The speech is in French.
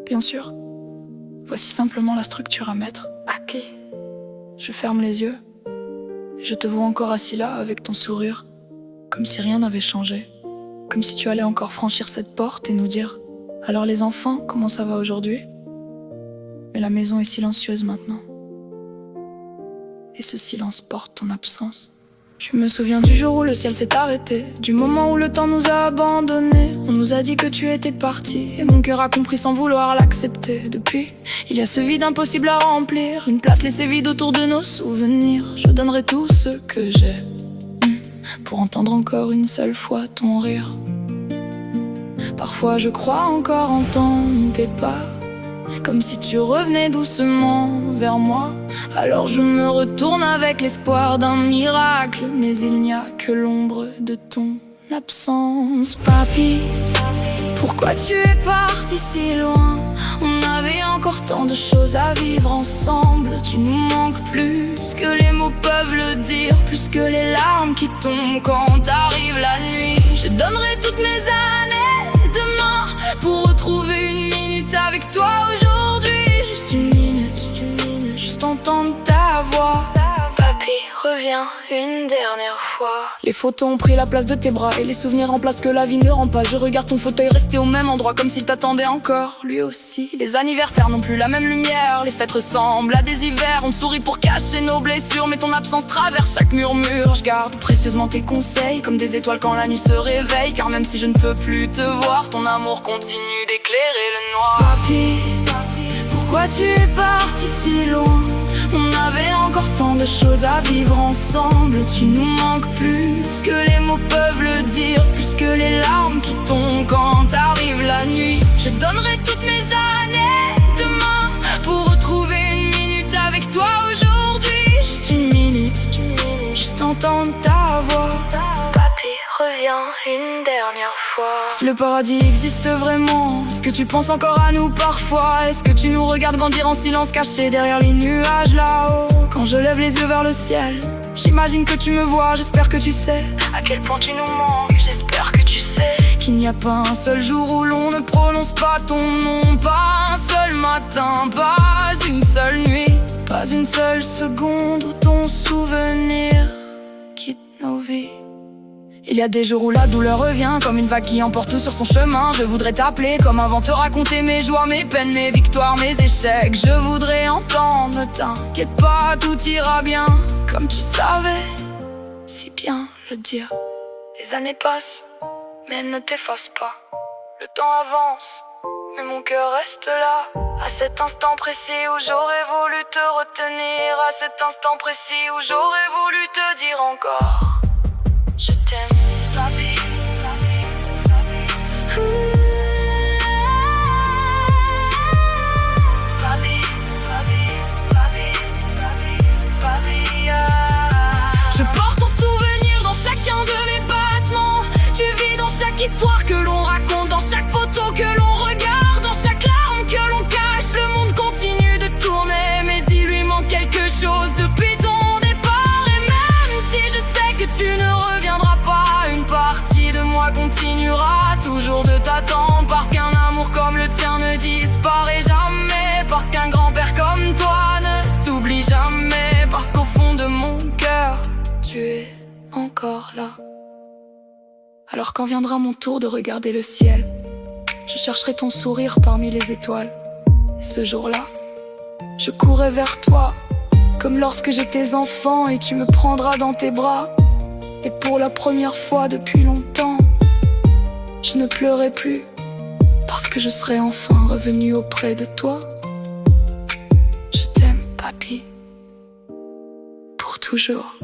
Bien sûr. Voici simplement la structure à mettre. Ok. Je ferme les yeux et je te vois encore assis là avec ton sourire, comme si rien n'avait changé, comme si tu allais encore franchir cette porte et nous dire « Alors les enfants, comment ça va aujourd'hui ?» Mais la maison est silencieuse maintenant. Et ce silence porte ton absence. Je me souviens du jour où le ciel s'est arrêté, du moment où le temps nous a abandonnés. On nous a dit que tu étais parti, et mon cœur a compris sans vouloir l'accepter. Depuis, il y a ce vide impossible à remplir, une place laissée vide autour de nos souvenirs. Je donnerai tout ce que j'ai pour entendre encore une seule fois ton rire. Parfois je crois encore entendre tes pas, comme si tu revenais doucement vers moi. Alors je me retourne avec l'espoir d'un miracle, mais il n'y a que l'ombre de ton absence. Papy, pourquoi tu es parti si loin? On avait encore tant de choses à vivre ensemble. Tu nous manques plus que les mots peuvent le dire, plus que les larmes qui tombent quand arrive la nuit. Je donnerai toutes mes années demain pour retrouver une minute avec toi aujourd'hui. Juste une minute, juste entendre ta voix. Papy, reviens une dernière fois. Les photos ont pris la place de tes bras et les souvenirs remplacent que la vie ne rend pas. Je regarde ton fauteuil resté au même endroit comme s'il t'attendait encore, lui aussi. Les anniversaires n'ont plus la même lumière, les fêtes ressemblent à des hivers. On sourit pour cacher nos blessures, mais ton absence traverse chaque murmure. Je garde précieusement tes conseils comme des étoiles quand la nuit se réveille, car même si je ne peux plus te voir, ton amour continue d'éclairer le noir. Papy, pourquoi tu es parti si loin? On avait encore tant de choses à vivre ensemble. Tu nous manques plus que les mots peuvent le dire, plus que les larmes qui tombent quand arrive la nuit. Je donnerai toutes mes années demain pour retrouver une minute avec toi aujourd'hui. Juste une minute, juste entendre ta voix. Papy, reviens une dernière fois. Si le paradis existe vraiment, est-ce que tu penses encore à nous parfois? Est-ce que tu nous regardes grandir en silence caché derrière les nuages là-haut? Quand je lève les yeux vers le ciel, j'imagine que tu me vois, j'espère que tu sais à quel point tu nous manques. J'espère que tu sais qu'il n'y a pas un seul jour où l'on ne prononce pas ton nom, pas un seul matin, pas une seule nuit, pas une seule seconde où ton souvenir quitte nos vies. Il y a des jours où la douleur revient comme une vague qui emporte tout sur son chemin. Je voudrais t'appeler comme avant, te raconter mes joies, mes peines, mes victoires, mes échecs. Je voudrais entendre, ne t'inquiète pas, tout ira bien, comme tu savais si bien le dire. Les années passent, mais elles ne t'effacent pas. Le temps avance, mais mon cœur reste là. À cet instant précis où j'aurais voulu te retenir, à cet instant précis où j'aurais voulu te dire encore je t'aime, papy. Je porte ton souvenir dans chacun de mes battements. Tu vis dans chaque histoire que l'on raconte, dans chaque photo que l'on regarde, dans chaque larme que l'on cache. Le monde continue de tourner, mais il lui manque quelque chose depuis ton départ. Et même si je sais que tu ne reviendras pas, une partie de moi continuera toujours de t'attendre. Parce qu'un amour comme le tien ne disparaît jamais, parce qu'un grand-père comme toi ne s'oublie jamais, parce qu'au fond de mon cœur tu es encore là. Alors quand viendra mon tour de regarder le ciel, je chercherai ton sourire parmi les étoiles. Et ce jour-là, je courrai vers toi comme lorsque j'étais enfant, et tu me prendras dans tes bras. Et pour la première fois depuis longtemps, je ne pleurerai plus, parce que je serai enfin revenu auprès de toi. Je t'aime, papy, pour toujours.